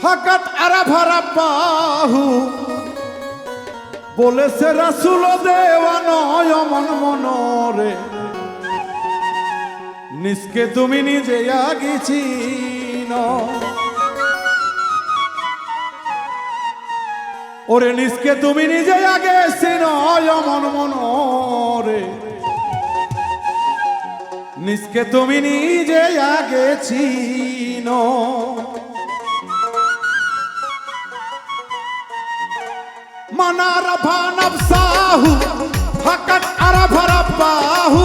ফাকাত আরাফারা বাহু বলেছে রাসূল দেওয়ানয় মন মনরে নিজকে তুমি নিজে আগেছি ওরে নিজকে তুমি নিজে আগে চিনয় মন মনরে নিজকে তুমি নিজে আগে চিনো মান আরাফা নাফসাহু ফাকাত আরাফা রাব্বাহু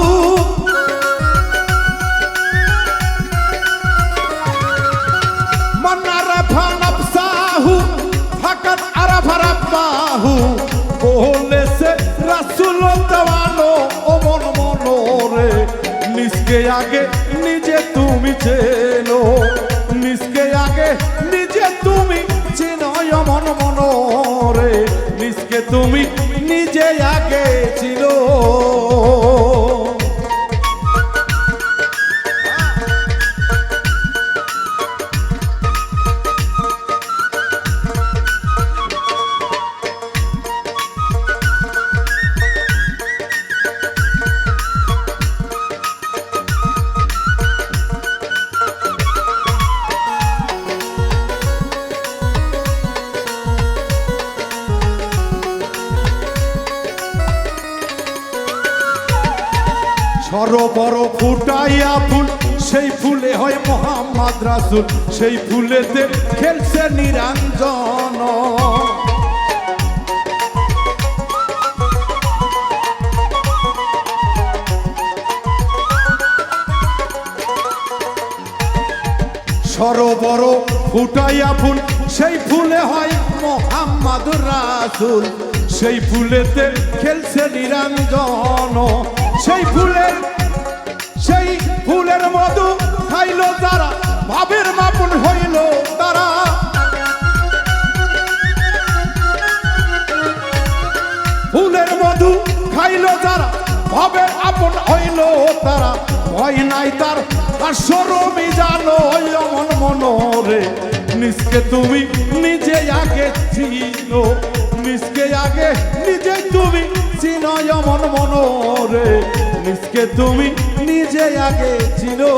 মান আরাফা নাফসাহু ফাকাত আরাফা রাব্বাহু বলেছে রাসূল দেওয়ানো ও মন মনরে নিজকে আগে নিজে তুমি চেনো নিজকে আগে নিজে তুমি চেনো মন মনরে নিজকে তুমি নিজে আগে চিনো সরোবর ফুটাইয়া ফুল সেই ফুলে হয় মোহাম্মদ রাসূল সেই ফুলেতে খেলছে নিরঞ্জন সরোবর ফুটাইয়া ফুল সেই ফুলে হয় মোহাম্মদ রাসূল সেই ফুলেতে খেলছে নিরঞ্জন সেই ফুলের মধু খাইল যারা ভাবের মাপন হইল তারা ফুলের মধু খাইল যারা ভাবের আপন হইল তারা ভয় নাই তার আর শরমি জানো মন মনরে নিজকে তুমি নিজে আগে চিনো নিজকে আগে নিজে তুমি চিনো মন মনরে নিজকে তুমি নিজে আগে চিনো